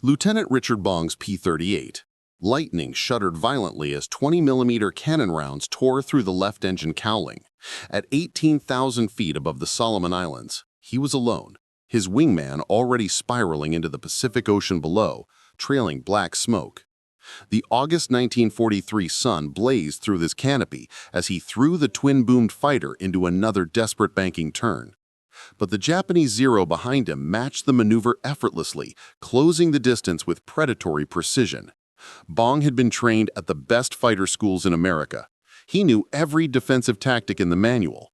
Lieutenant Richard Bong's P-38. Lightning shuddered violently as 20mm cannon rounds tore through the left engine cowling. At 18,000 feet above the Solomon Islands, he was alone, his wingman already spiraling into the Pacific Ocean below, trailing black smoke. The August 1943 sun blazed through his canopy as he threw the twin-boomed fighter into another desperate banking turn. But the Japanese Zero behind him matched the maneuver effortlessly, closing the distance with predatory precision. Bong had been trained at the best fighter schools in America. He knew every defensive tactic in the manual.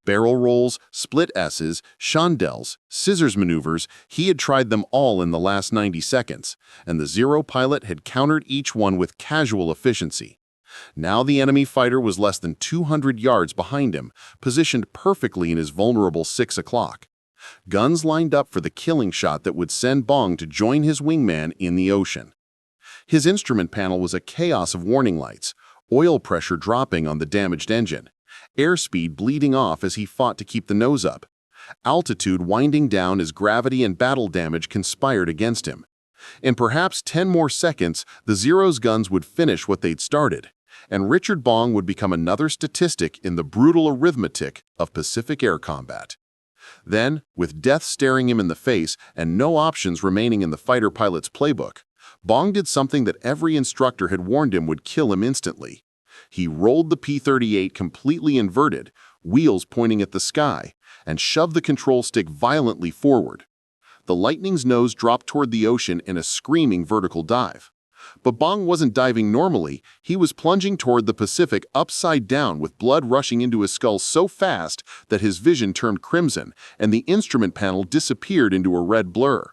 Barrel rolls, split S's, chandelles, scissors maneuvers, he had tried them all in the last 90 seconds, and the Zero pilot had countered each one with casual efficiency. Now the enemy fighter was less than 200 yards behind him, positioned perfectly in his vulnerable 6 o'clock. Guns lined up for the killing shot that would send Bong to join his wingman in the ocean. His instrument panel was a chaos of warning lights, oil pressure dropping on the damaged engine, airspeed bleeding off as he fought to keep the nose up, altitude winding down as gravity and battle damage conspired against him. In perhaps 10 more seconds, the Zero's guns would finish what they'd started, and Richard Bong would become another statistic in the brutal arithmetic of Pacific air combat. Then, with death staring him in the face and no options remaining in the fighter pilot's playbook, Bong did something that every instructor had warned him would kill him instantly. He rolled the P-38 completely inverted, wheels pointing at the sky, and shoved the control stick violently forward. The Lightning's nose dropped toward the ocean in a screaming vertical dive. But Bong wasn't diving normally, he was plunging toward the Pacific upside down with blood rushing into his skull so fast that his vision turned crimson and the instrument panel disappeared into a red blur.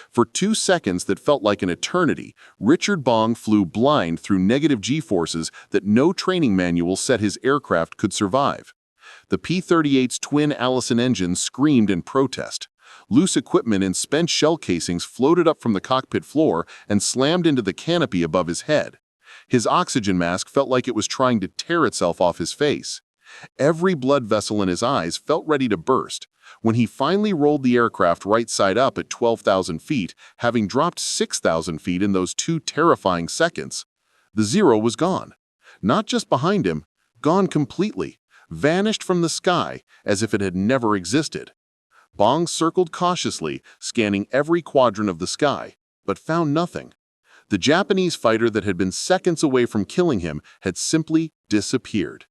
For 2 seconds that felt like an eternity, Richard Bong flew blind through negative G-forces that no training manual said his aircraft could survive. The P-38's twin Allison engines screamed in protest. Loose equipment and spent shell casings floated up from the cockpit floor and slammed into the canopy above his head. His oxygen mask felt like it was trying to tear itself off his face. Every blood vessel in his eyes felt ready to burst. When he finally rolled the aircraft right side up at 12,000 feet, having dropped 6,000 feet in those 2 terrifying seconds, the Zero was gone. Not just behind him, gone completely, vanished from the sky as if it had never existed. Bong circled cautiously, scanning every quadrant of the sky, but found nothing. The Japanese fighter that had been seconds away from killing him had simply disappeared.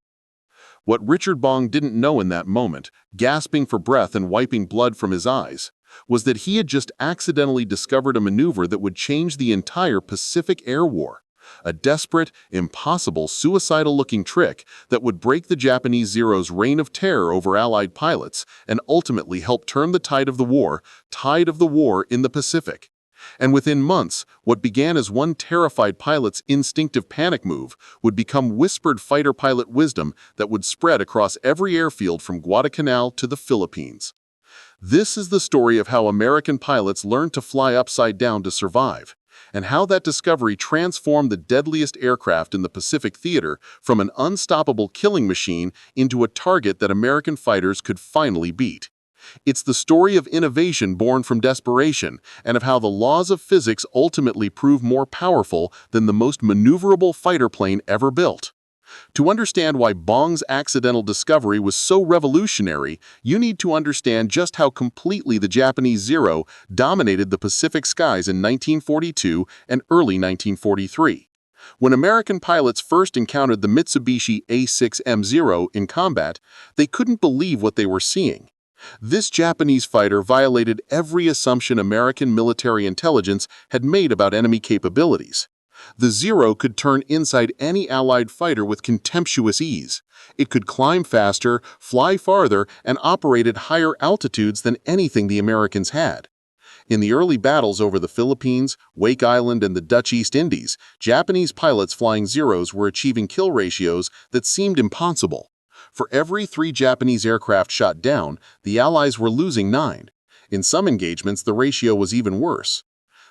What Richard Bong didn't know in that moment, gasping for breath and wiping blood from his eyes, was that he had just accidentally discovered a maneuver that would change the entire Pacific Air War. A desperate, impossible, suicidal-looking trick that would break the Japanese Zero's reign of terror over Allied pilots and ultimately help turn the tide of the war in the Pacific. And within months, what began as one terrified pilot's instinctive panic move would become whispered fighter pilot wisdom that would spread across every airfield from Guadalcanal to the Philippines. This is the story of how American pilots learned to fly upside down to survive, and how that discovery transformed the deadliest aircraft in the Pacific theater from an unstoppable killing machine into a target that American fighters could finally beat. It's the story of innovation born from desperation, and of how the laws of physics ultimately prove more powerful than the most maneuverable fighter plane ever built. To understand why Bong's accidental discovery was so revolutionary, you need to understand just how completely the Japanese Zero dominated the Pacific skies in 1942 and early 1943. When American pilots first encountered the Mitsubishi A6M0 in combat, they couldn't believe what they were seeing. This Japanese fighter violated every assumption American military intelligence had made about enemy capabilities. The Zero could turn inside any Allied fighter with contemptuous ease. It could climb faster, fly farther, and operate at higher altitudes than anything the Americans had. In the early battles over the Philippines, Wake Island, and the Dutch East Indies, Japanese pilots flying Zeros were achieving kill ratios that seemed impossible. For every 3 Japanese aircraft shot down, the Allies were losing 9. In some engagements, the ratio was even worse.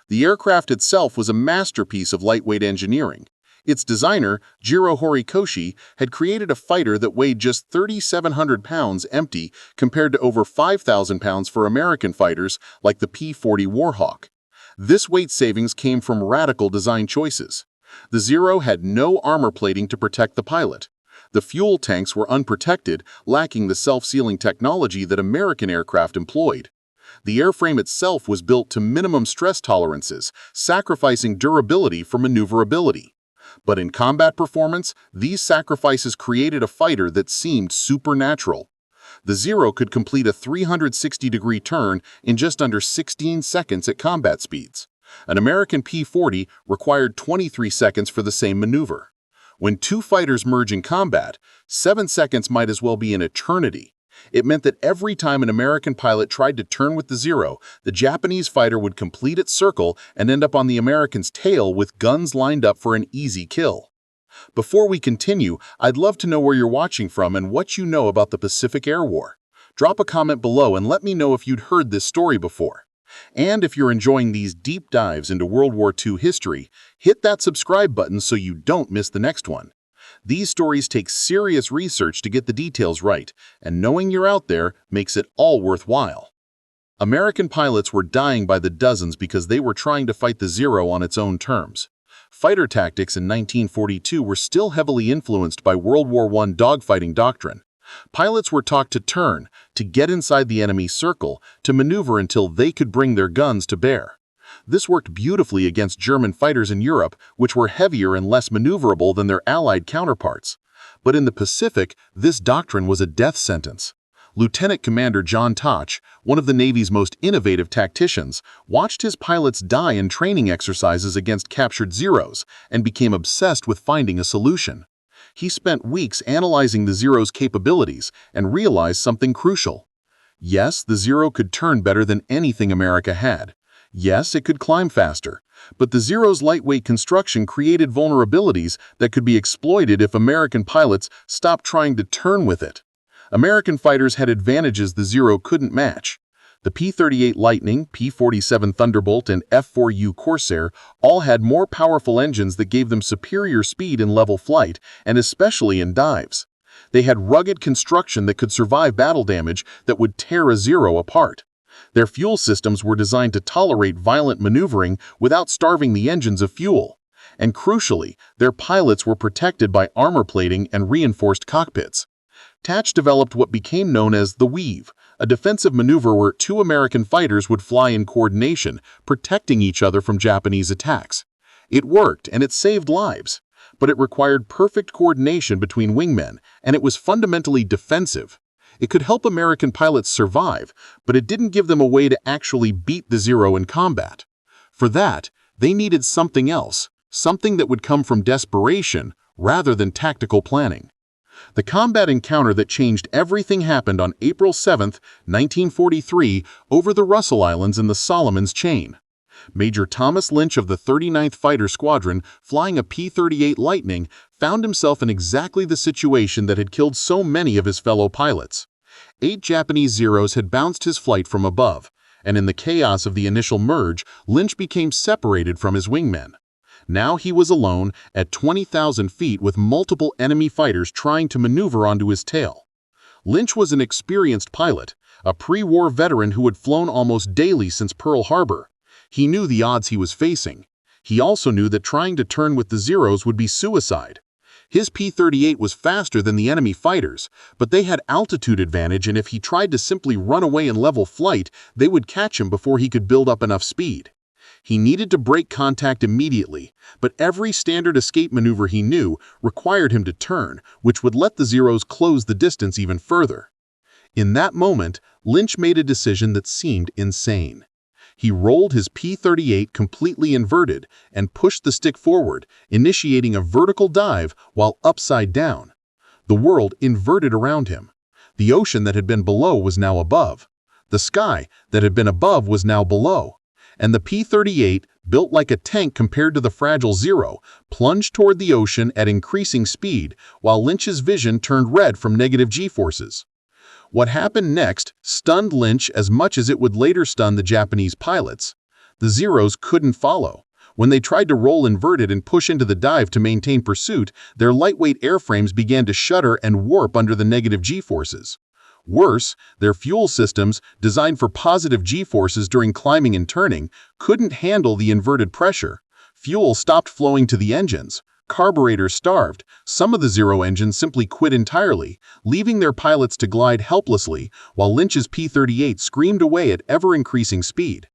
The aircraft itself was a masterpiece of lightweight engineering. Its designer, Jiro Horikoshi, had created a fighter that weighed just 3,700 pounds empty compared to over 5,000 pounds for American fighters like the P-40 Warhawk. This weight savings came from radical design choices. The Zero had no armor plating to protect the pilot. The fuel tanks were unprotected, lacking the self-sealing technology that American aircraft employed. The airframe itself was built to minimum stress tolerances, sacrificing durability for maneuverability. But in combat performance, these sacrifices created a fighter that seemed supernatural. The Zero could complete a 360-degree turn in just under 16 seconds at combat speeds. An American P-40 required 23 seconds for the same maneuver. When two fighters merge in combat, 7 seconds might as well be an eternity. It meant that every time an American pilot tried to turn with the Zero, the Japanese fighter would complete its circle and end up on the American's tail with guns lined up for an easy kill. Before we continue, I'd love to know where you're watching from and what you know about the Pacific Air War. Drop a comment below and let me know if you'd heard this story before. And if you're enjoying these deep dives into World War II history, hit that subscribe button so you don't miss the next one. These stories take serious research to get the details right, and knowing you're out there makes it all worthwhile. American pilots were dying by the dozens because they were trying to fight the Zero on its own terms. Fighter tactics in 1942 were still heavily influenced by World War I dogfighting doctrine. Pilots were taught to turn, to get inside the enemy's circle, to maneuver until they could bring their guns to bear. This worked beautifully against German fighters in Europe, which were heavier and less maneuverable than their Allied counterparts. But in the Pacific, this doctrine was a death sentence. Lieutenant Commander John Toch, one of the Navy's most innovative tacticians, watched his pilots die in training exercises against captured Zeros and became obsessed with finding a solution. He spent weeks analyzing the Zero's capabilities and realized something crucial. Yes, the Zero could turn better than anything America had. Yes, it could climb faster, but the Zero's lightweight construction created vulnerabilities that could be exploited if American pilots stopped trying to turn with it. American fighters had advantages the Zero couldn't match. The P-38 Lightning, P-47 Thunderbolt, and F-4U Corsair all had more powerful engines that gave them superior speed in level flight, and especially in dives. They had rugged construction that could survive battle damage that would tear a Zero apart. Their fuel systems were designed to tolerate violent maneuvering without starving the engines of fuel. And crucially, their pilots were protected by armor plating and reinforced cockpits. Toch developed what became known as the weave, a defensive maneuver where two American fighters would fly in coordination, protecting each other from Japanese attacks. It worked and it saved lives, but it required perfect coordination between wingmen, and it was fundamentally defensive. It could help American pilots survive, but it didn't give them a way to actually beat the Zero in combat. For that, they needed something else, something that would come from desperation rather than tactical planning. The combat encounter that changed everything happened on April 7, 1943, over the Russell Islands in the Solomons Chain. Major Thomas Lynch of the 39th Fighter Squadron, flying a P-38 Lightning, found himself in exactly the situation that had killed so many of his fellow pilots. 8 Japanese Zeros had bounced his flight from above, and in the chaos of the initial merge, Lynch became separated from his wingmen. Now he was alone at 20,000 feet with multiple enemy fighters trying to maneuver onto his tail. Lynch was an experienced pilot, a pre-war veteran who had flown almost daily since Pearl Harbor. He knew the odds he was facing. He also knew that trying to turn with the Zeros would be suicide. His P-38 was faster than the enemy fighters, but they had altitude advantage, and if he tried to simply run away in level flight, they would catch him before he could build up enough speed. He needed to break contact immediately, but every standard escape maneuver he knew required him to turn, which would let the Zeros close the distance even further. In that moment, Lynch made a decision that seemed insane. He rolled his P-38 completely inverted and pushed the stick forward, initiating a vertical dive while upside down. The world inverted around him. The ocean that had been below was now above. The sky that had been above was now below. And the P-38, built like a tank compared to the fragile Zero, plunged toward the ocean at increasing speed while Lynch's vision turned red from negative G-forces. What happened next stunned Lynch as much as it would later stun the Japanese pilots. The Zeros couldn't follow. When they tried to roll inverted and push into the dive to maintain pursuit, their lightweight airframes began to shudder and warp under the negative G-forces. Worse, their fuel systems, designed for positive G-forces during climbing and turning, couldn't handle the inverted pressure. Fuel stopped flowing to the engines. Carburetors starved. Some of the Zero engines simply quit entirely, leaving their pilots to glide helplessly while Lynch's P-38 screamed away at ever-increasing speed.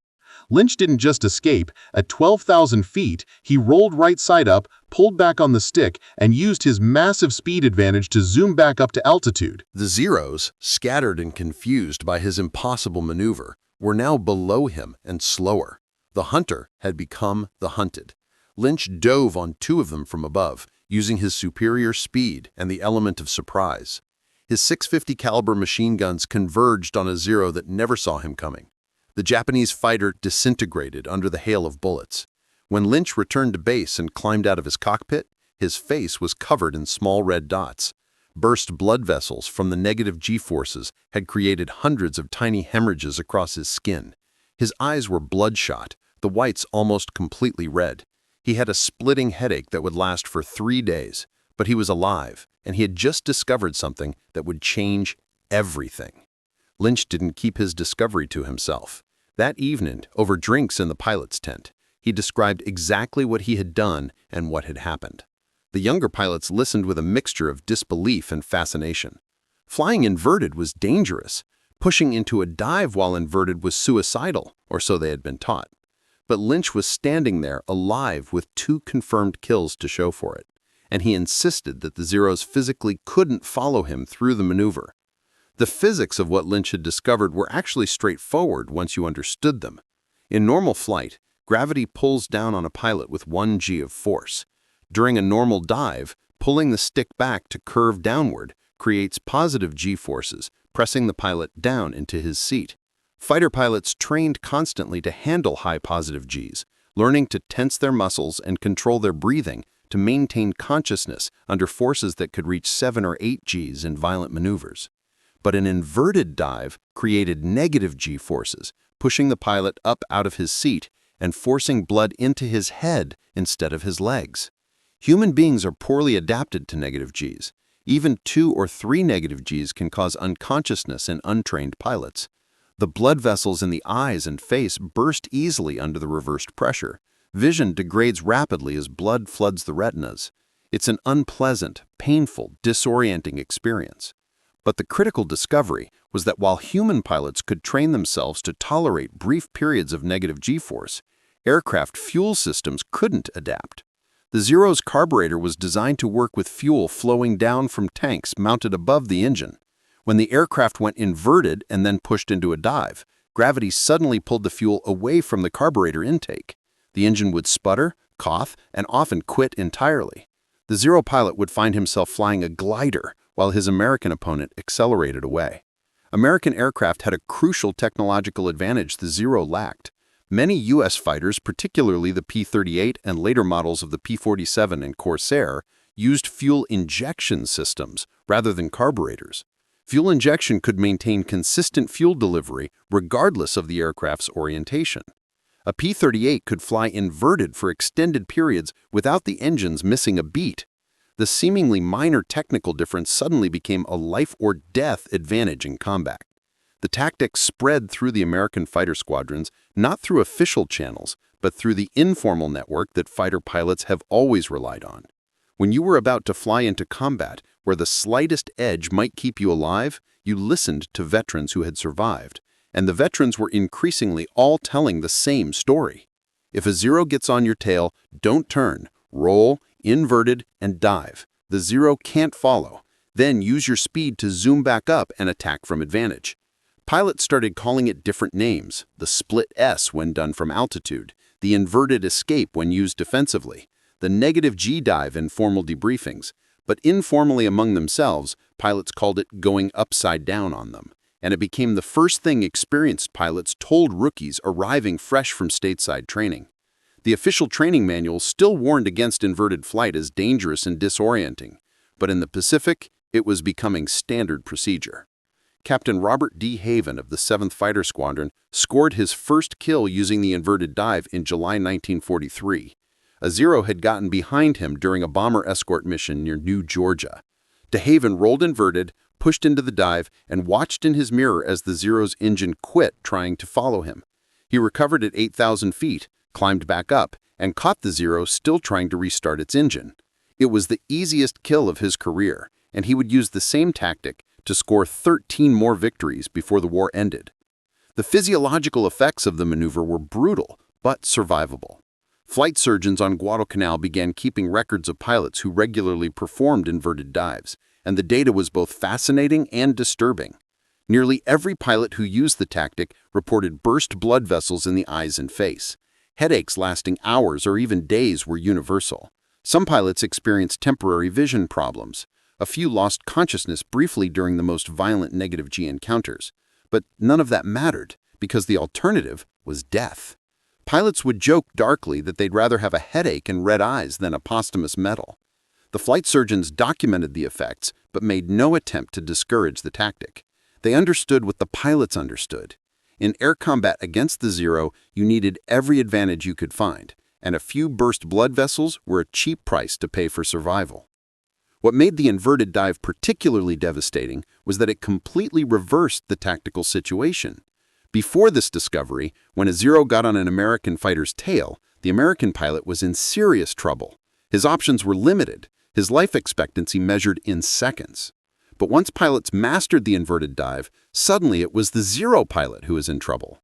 Lynch didn't just escape. At 12,000 feet, he rolled right side up, pulled back on the stick, and used his massive speed advantage to zoom back up to altitude. The Zeros, scattered and confused by his impossible maneuver, were now below him and slower. The hunter had become the hunted. Lynch dove on two of them from above, using his superior speed and the element of surprise. His .650 caliber machine guns converged on a Zero that never saw him coming. The Japanese fighter disintegrated under the hail of bullets. When Lynch returned to base and climbed out of his cockpit, his face was covered in small red dots. Burst blood vessels from the negative G-forces had created hundreds of tiny hemorrhages across his skin. His eyes were bloodshot, the whites almost completely red. He had a splitting headache that would last for 3 days, but he was alive, and he had just discovered something that would change everything. Lynch didn't keep his discovery to himself. That evening, over drinks in the pilot's tent, he described exactly what he had done and what had happened. The younger pilots listened with a mixture of disbelief and fascination. Flying inverted was dangerous. Pushing into a dive while inverted was suicidal, or so they had been taught. But Lynch was standing there alive with 2 confirmed kills to show for it, and he insisted that the Zeros physically couldn't follow him through the maneuver. The physics of what Lynch had discovered were actually straightforward once you understood them. In normal flight, gravity pulls down on a pilot with 1 G of force. During a normal dive, pulling the stick back to curve downward creates positive G forces, pressing the pilot down into his seat. Fighter pilots trained constantly to handle high positive Gs, learning to tense their muscles and control their breathing to maintain consciousness under forces that could reach 7 or 8 Gs in violent maneuvers. But an inverted dive created negative G forces, pushing the pilot up out of his seat and forcing blood into his head instead of his legs. Human beings are poorly adapted to negative Gs. Even 2 or 3 negative Gs can cause unconsciousness in untrained pilots. The blood vessels in the eyes and face burst easily under the reversed pressure. Vision degrades rapidly as blood floods the retinas. It's an unpleasant, painful, disorienting experience. But the critical discovery was that while human pilots could train themselves to tolerate brief periods of negative G-force, aircraft fuel systems couldn't adapt. The Zero's carburetor was designed to work with fuel flowing down from tanks mounted above the engine. When the aircraft went inverted and then pushed into a dive, gravity suddenly pulled the fuel away from the carburetor intake. The engine would sputter, cough, and often quit entirely. The Zero pilot would find himself flying a glider while his American opponent accelerated away. American aircraft had a crucial technological advantage the Zero lacked. Many U.S. fighters, particularly the P-38 and later models of the P-47 and Corsair, used fuel injection systems rather than carburetors. Fuel injection could maintain consistent fuel delivery regardless of the aircraft's orientation. A P-38 could fly inverted for extended periods without the engines missing a beat. The seemingly minor technical difference suddenly became a life-or-death advantage in combat. The tactics spread through the American fighter squadrons, not through official channels, but through the informal network that fighter pilots have always relied on. When you were about to fly into combat, where the slightest edge might keep you alive, you listened to veterans who had survived, and the veterans were increasingly all telling the same story. If a Zero gets on your tail, don't turn, roll, inverted, and dive. The Zero can't follow. Then use your speed to zoom back up and attack from advantage. Pilots started calling it different names: the split S when done from altitude, the inverted escape when used defensively, the negative G dive in formal debriefings. But informally among themselves, pilots called it going upside down on them, and it became the first thing experienced pilots told rookies arriving fresh from stateside training. The official training manuals still warned against inverted flight as dangerous and disorienting, but in the Pacific, it was becoming standard procedure. Captain Robert D. Haven of the 7th Fighter Squadron scored his first kill using the inverted dive in July 1943. A Zero had gotten behind him during a bomber escort mission near New Georgia. De Haven rolled inverted, pushed into the dive and watched in his mirror as the Zero's engine quit trying to follow him. He recovered at 8,000 feet, climbed back up, and caught the Zero still trying to restart its engine. It was the easiest kill of his career, and he would use the same tactic to score 13 more victories before the war ended. The physiological effects of the maneuver were brutal, but survivable. Flight surgeons on Guadalcanal began keeping records of pilots who regularly performed inverted dives, and the data was both fascinating and disturbing. Nearly every pilot who used the tactic reported burst blood vessels in the eyes and face. Headaches lasting hours or even days were universal. Some pilots experienced temporary vision problems. A few lost consciousness briefly during the most violent negative G encounters. But none of that mattered, because the alternative was death. Pilots would joke darkly that they'd rather have a headache and red eyes than a posthumous medal. The flight surgeons documented the effects, but made no attempt to discourage the tactic. They understood what the pilots understood. In air combat against the Zero, you needed every advantage you could find, and a few burst blood vessels were a cheap price to pay for survival. What made the inverted dive particularly devastating was that it completely reversed the tactical situation. Before this discovery, when a Zero got on an American fighter's tail, the American pilot was in serious trouble. His options were limited, his life expectancy measured in seconds. But once pilots mastered the inverted dive, suddenly it was the Zero pilot who was in trouble.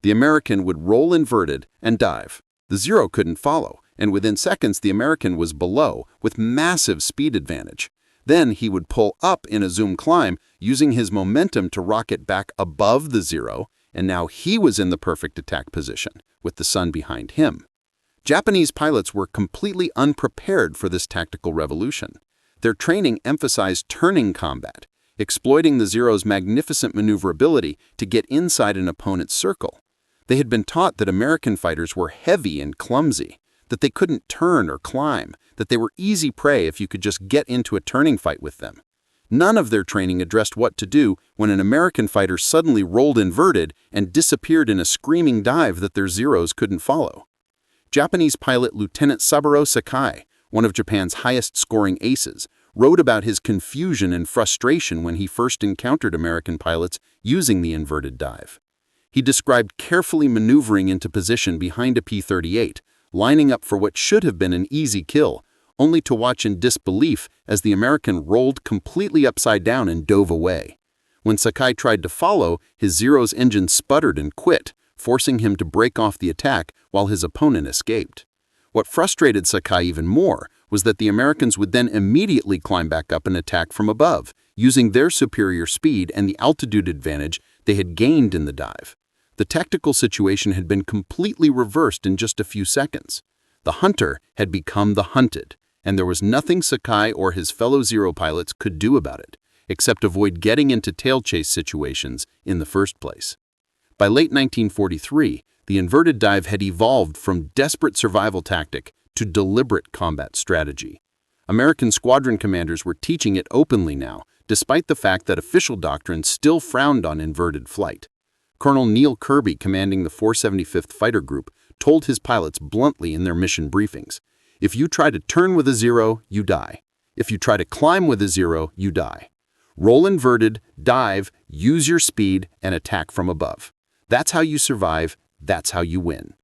The American would roll inverted and dive. The Zero couldn't follow, and within seconds the American was below with massive speed advantage. Then he would pull up in a zoom climb, using his momentum to rocket back above the Zero, and now he was in the perfect attack position, with the sun behind him. Japanese pilots were completely unprepared for this tactical revolution. Their training emphasized turning combat, exploiting the Zero's magnificent maneuverability to get inside an opponent's circle. They had been taught that American fighters were heavy and clumsy, that they couldn't turn or climb, that they were easy prey if you could just get into a turning fight with them. None of their training addressed what to do when an American fighter suddenly rolled inverted and disappeared in a screaming dive that their Zeros couldn't follow. Japanese pilot Lieutenant Saburo Sakai, one of Japan's highest-scoring aces, wrote about his confusion and frustration when he first encountered American pilots using the inverted dive. He described carefully maneuvering into position behind a P-38, lining up for what should have been an easy kill, only to watch in disbelief as the American rolled completely upside down and dove away. When Sakai tried to follow, his Zero's engine sputtered and quit, forcing him to break off the attack while his opponent escaped. What frustrated Sakai even more was that the Americans would then immediately climb back up and attack from above, using their superior speed and the altitude advantage they had gained in the dive. The tactical situation had been completely reversed in just a few seconds. The hunter had become the hunted, and there was nothing Sakai or his fellow Zero pilots could do about it, except avoid getting into tail chase situations in the first place. By late 1943, the inverted dive had evolved from desperate survival tactic to deliberate combat strategy. American squadron commanders were teaching it openly now, despite the fact that official doctrine still frowned on inverted flight. Colonel Neil Kirby, commanding the 475th Fighter Group, told his pilots bluntly in their mission briefings, "If you try to turn with a Zero, you die. If you try to climb with a Zero, you die. Roll inverted, dive, use your speed, and attack from above. That's how you survive, that's how you win."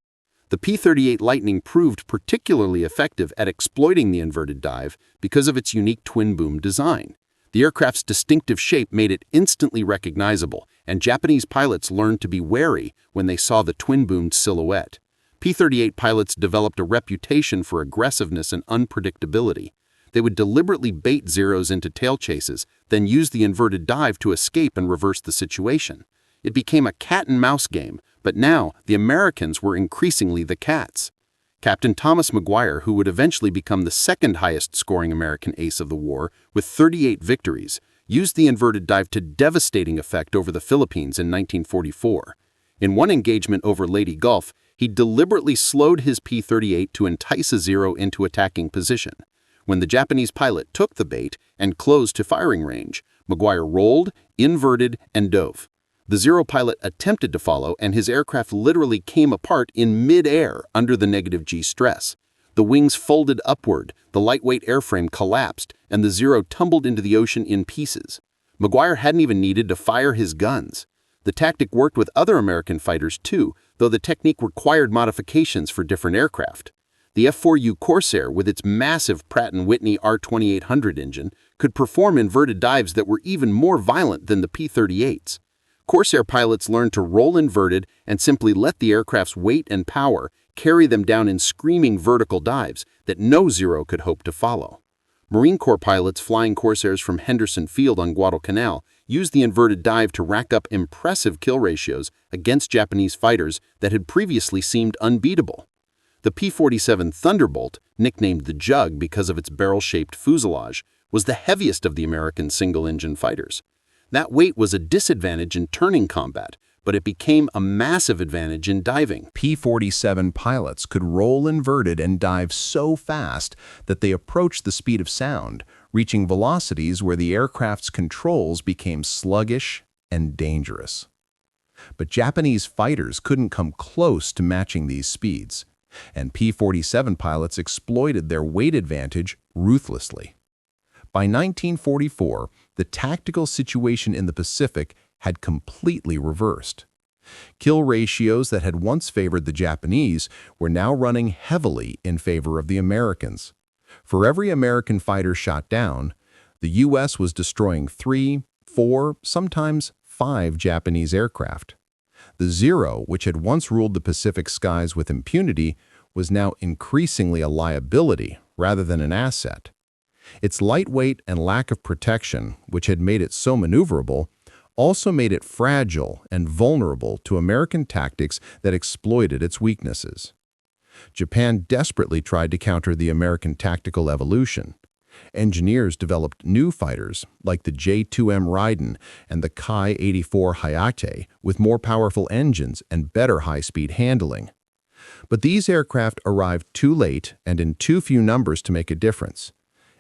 The P-38 Lightning proved particularly effective at exploiting the inverted dive because of its unique twin-boom design. The aircraft's distinctive shape made it instantly recognizable, and Japanese pilots learned to be wary when they saw the twin-boomed silhouette. P-38 pilots developed a reputation for aggressiveness and unpredictability. They would deliberately bait Zeros into tail chases, then use the inverted dive to escape and reverse the situation. It became a cat-and-mouse game, but now the Americans were increasingly the cats. Captain Thomas Maguire, who would eventually become the second highest-scoring American ace of the war with 38 victories, used the inverted dive to devastating effect over the Philippines in 1944. In one engagement over Leyte Gulf, he deliberately slowed his P-38 to entice a Zero into attacking position. When the Japanese pilot took the bait and closed to firing range, Maguire rolled, inverted, and dove. The Zero pilot attempted to follow, and his aircraft literally came apart in mid-air under the negative G stress. The wings folded upward, the lightweight airframe collapsed, and the Zero tumbled into the ocean in pieces. Maguire hadn't even needed to fire his guns. The tactic worked with other American fighters too, though the technique required modifications for different aircraft. The F-4U Corsair, with its massive Pratt & Whitney R2800 engine, could perform inverted dives that were even more violent than the P-38s. Corsair pilots learned to roll inverted and simply let the aircraft's weight and power carry them down in screaming vertical dives that no Zero could hope to follow. Marine Corps pilots flying Corsairs from Henderson Field on Guadalcanal used the inverted dive to rack up impressive kill ratios against Japanese fighters that had previously seemed unbeatable. The P-47 Thunderbolt, nicknamed the Jug because of its barrel-shaped fuselage, was the heaviest of the American single-engine fighters. That weight was a disadvantage in turning combat, but it became a massive advantage in diving. P-47 pilots could roll inverted and dive so fast that they approached the speed of sound, reaching velocities where the aircraft's controls became sluggish and dangerous. But Japanese fighters couldn't come close to matching these speeds, and P-47 pilots exploited their weight advantage ruthlessly. By 1944, the tactical situation in the Pacific had completely reversed. Kill ratios that had once favored the Japanese were now running heavily in favor of the Americans. For every American fighter shot down, the U.S. was destroying 3, 4, sometimes 5 Japanese aircraft. The Zero, which had once ruled the Pacific skies with impunity, was now increasingly a liability rather than an asset. Its lightweight and lack of protection, which had made it so maneuverable, also made it fragile and vulnerable to American tactics that exploited its weaknesses. Japan desperately tried to counter the American tactical evolution. Engineers developed new fighters like the J-2M Raiden and the Kai-84 Hayate with more powerful engines and better high-speed handling. But these aircraft arrived too late and in too few numbers to make a difference.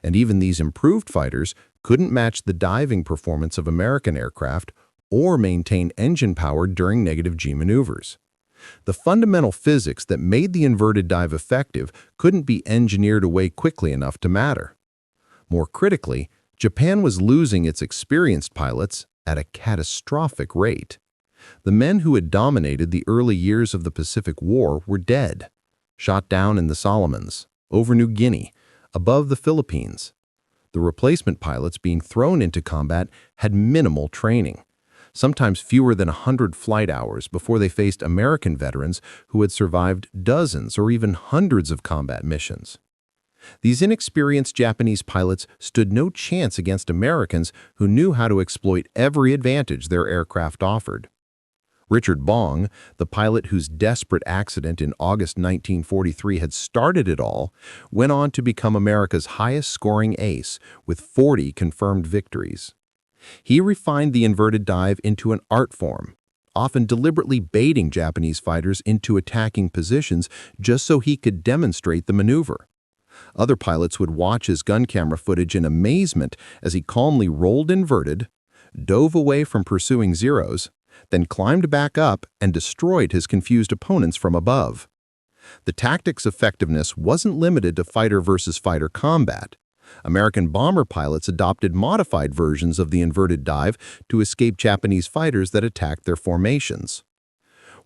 And even these improved fighters couldn't match the diving performance of American aircraft or maintain engine power during negative G maneuvers. The fundamental physics that made the inverted dive effective couldn't be engineered away quickly enough to matter. More critically, Japan was losing its experienced pilots at a catastrophic rate. The men who had dominated the early years of the Pacific War were dead, shot down in the Solomons, over New Guinea, above the Philippines. The replacement pilots being thrown into combat had minimal training, sometimes fewer than 100 flight hours before they faced American veterans who had survived dozens or even hundreds of combat missions. These inexperienced Japanese pilots stood no chance against Americans who knew how to exploit every advantage their aircraft offered. Richard Bong, the pilot whose desperate accident in August 1943 had started it all, went on to become America's highest-scoring ace with 40 confirmed victories. He refined the inverted dive into an art form, often deliberately baiting Japanese fighters into attacking positions just so he could demonstrate the maneuver. Other pilots would watch his gun camera footage in amazement as he calmly rolled inverted, dove away from pursuing Zeros, then climbed back up and destroyed his confused opponents from above. The tactic's effectiveness wasn't limited to fighter versus fighter combat. American bomber pilots adopted modified versions of the inverted dive to escape Japanese fighters that attacked their formations.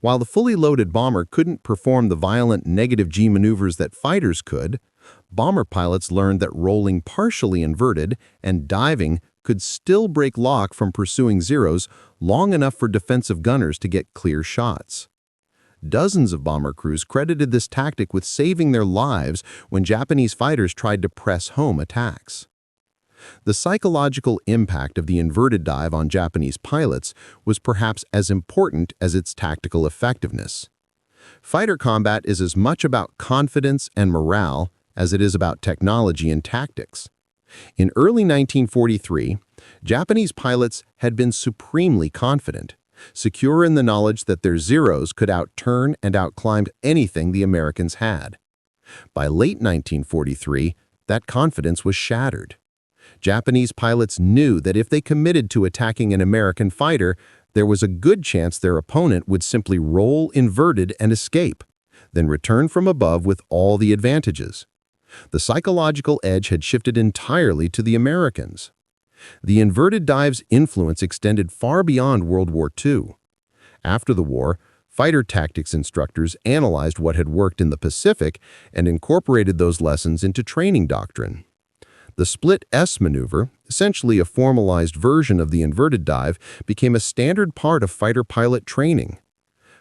While the fully loaded bomber couldn't perform the violent negative G maneuvers that fighters could, bomber pilots learned that rolling partially inverted and diving could still break lock from pursuing Zeros long enough for defensive gunners to get clear shots. Dozens of bomber crews credited this tactic with saving their lives when Japanese fighters tried to press home attacks. The psychological impact of the inverted dive on Japanese pilots was perhaps as important as its tactical effectiveness. Fighter combat is as much about confidence and morale as it is about technology and tactics. In early 1943, Japanese pilots had been supremely confident, secure in the knowledge that their Zeros could outturn and outclimb anything the Americans had. By late 1943, that confidence was shattered. Japanese pilots knew that if they committed to attacking an American fighter, there was a good chance their opponent would simply roll inverted and escape, then return from above with all the advantages. The psychological edge had shifted entirely to the Americans. The inverted dive's influence extended far beyond World War II. After the war, fighter tactics instructors analyzed what had worked in the Pacific and incorporated those lessons into training doctrine. The split S maneuver, essentially a formalized version of the inverted dive, became a standard part of fighter pilot training.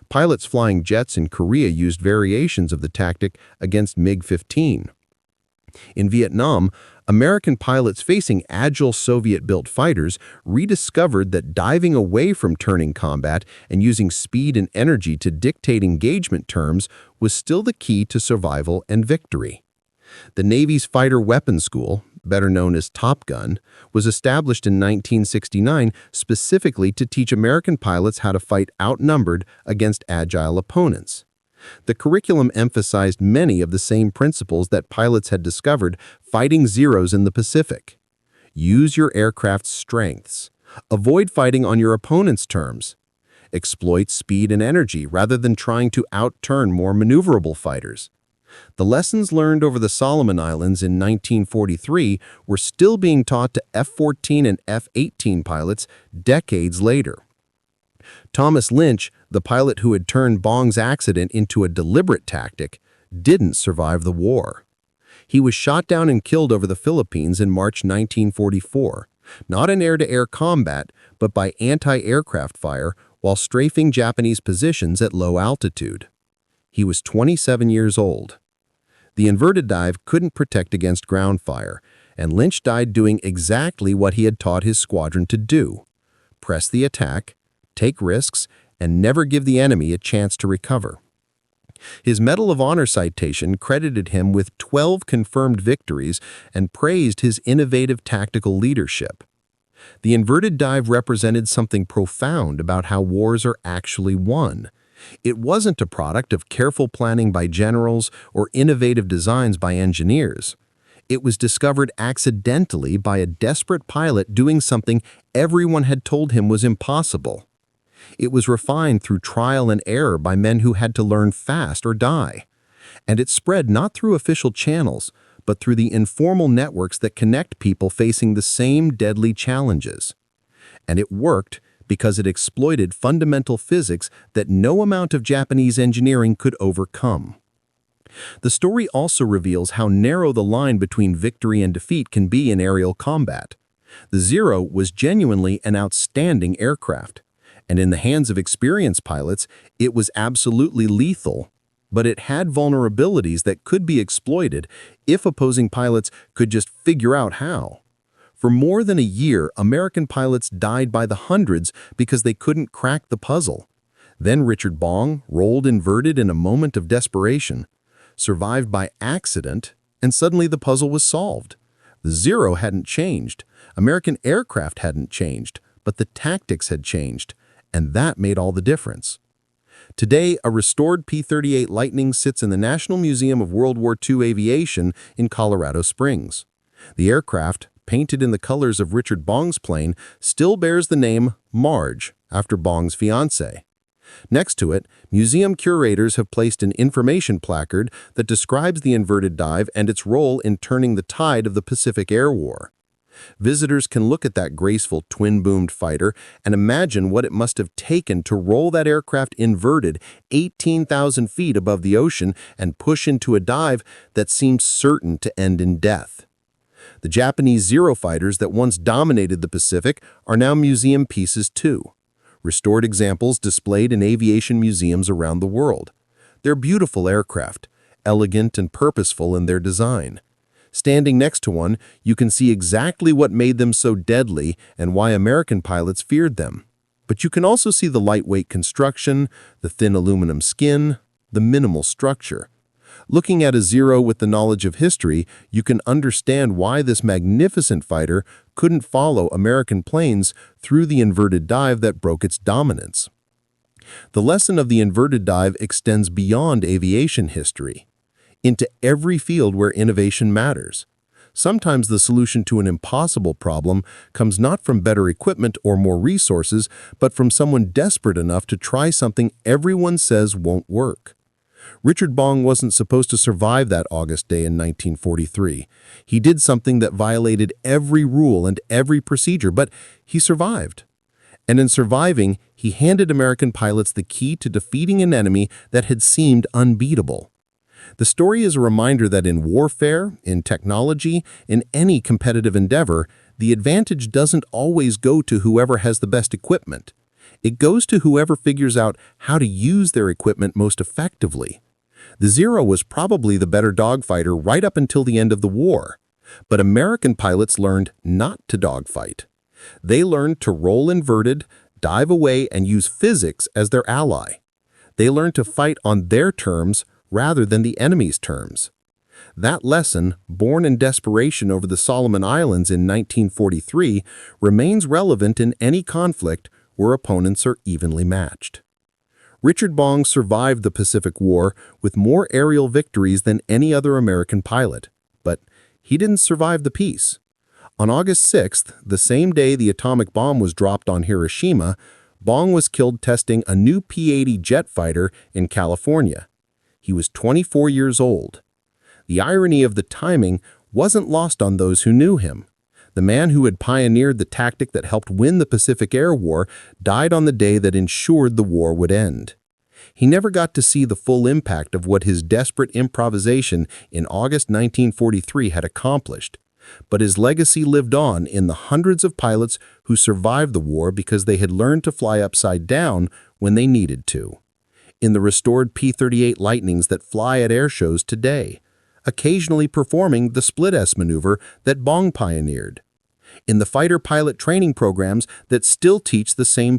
Pilots flying jets in Korea used variations of the tactic against MiG-15. In Vietnam, American pilots facing agile Soviet-built fighters rediscovered that diving away from turning combat and using speed and energy to dictate engagement terms was still the key to survival and victory. The Navy's Fighter Weapons School, better known as Top Gun, was established in 1969 specifically to teach American pilots how to fight outnumbered against agile opponents. The curriculum emphasized many of the same principles that pilots had discovered fighting Zeros in the Pacific. Use your aircraft's strengths. Avoid fighting on your opponent's terms. Exploit speed and energy rather than trying to outturn more maneuverable fighters. The lessons learned over the Solomon Islands in 1943 were still being taught to F-14 and F-18 pilots decades later. Thomas Lynch, the pilot who had turned Bong's accident into a deliberate tactic, didn't survive the war. He was shot down and killed over the Philippines in March 1944, not in air-to-air combat, but by anti-aircraft fire while strafing Japanese positions at low altitude. He was 27 years old. The inverted dive couldn't protect against ground fire, and Lynch died doing exactly what he had taught his squadron to do: press the attack, take risks, and never give the enemy a chance to recover. His Medal of Honor citation credited him with 12 confirmed victories and praised his innovative tactical leadership. The inverted dive represented something profound about how wars are actually won. It wasn't a product of careful planning by generals or innovative designs by engineers. It was discovered accidentally by a desperate pilot doing something everyone had told him was impossible. It was refined through trial and error by men who had to learn fast or die. And it spread not through official channels, but through the informal networks that connect people facing the same deadly challenges. And it worked because it exploited fundamental physics that no amount of Japanese engineering could overcome. The story also reveals how narrow the line between victory and defeat can be in aerial combat. The Zero was genuinely an outstanding aircraft, and in the hands of experienced pilots, it was absolutely lethal. But it had vulnerabilities that could be exploited if opposing pilots could just figure out how. For more than a year, American pilots died by the hundreds because they couldn't crack the puzzle. Then Richard Bong rolled inverted in a moment of desperation, survived by accident, and suddenly the puzzle was solved. The Zero hadn't changed, American aircraft hadn't changed, but the tactics had changed, and that made all the difference. Today, a restored P-38 Lightning sits in the National Museum of World War II Aviation in Colorado Springs. The aircraft, painted in the colors of Richard Bong's plane, still bears the name Marge, after Bong's fiancée. Next to it, museum curators have placed an information placard that describes the inverted dive and its role in turning the tide of the Pacific Air War. Visitors can look at that graceful twin-boomed fighter and imagine what it must have taken to roll that aircraft inverted 18,000 feet above the ocean and push into a dive that seemed certain to end in death. The Japanese Zerofighters that once dominated the Pacific are now museum pieces too. Restored examples displayed in aviation museums around the world. They're beautiful aircraft, elegant and purposeful in their design. Standing next to one, you can see exactly what made them so deadly and why American pilots feared them. But you can also see the lightweight construction, the thin aluminum skin, the minimal structure. Looking at a Zero with the knowledge of history, you can understand why this magnificent fighter couldn't follow American planes through the inverted dive that broke its dominance. The lesson of the inverted dive extends beyond aviation history, into every field where innovation matters. Sometimes the solution to an impossible problem comes not from better equipment or more resources, but from someone desperate enough to try something everyone says won't work. Richard Bong wasn't supposed to survive that August day in 1943. He did something that violated every rule and every procedure, but he survived. And in surviving, he handed American pilots the key to defeating an enemy that had seemed unbeatable. The story is a reminder that in warfare, in technology, in any competitive endeavor, the advantage doesn't always go to whoever has the best equipment. It goes to whoever figures out how to use their equipment most effectively. The Zero was probably the better dogfighter right up until the end of the war. But American pilots learned not to dogfight. They learned to roll inverted, dive away, and use physics as their ally. They learned to fight on their terms rather than the enemy's terms. That lesson, born in desperation over the Solomon Islands in 1943, remains relevant in any conflict where opponents are evenly matched. Richard Bong survived the Pacific War with more aerial victories than any other American pilot, but he didn't survive the peace. On August 6th, the same day the atomic bomb was dropped on Hiroshima, Bong was killed testing a new P-80 jet fighter in California. He was 24 years old. The irony of the timing wasn't lost on those who knew him. The man who had pioneered the tactic that helped win the Pacific Air War died on the day that ensured the war would end. He never got to see the full impact of what his desperate improvisation in August 1943 had accomplished, but his legacy lived on in the hundreds of pilots who survived the war because they had learned to fly upside down when they needed to. In the restored P-38 Lightnings that fly at air shows today, occasionally performing the split-S maneuver that Bong pioneered. In the fighter pilot training programs that still teach the same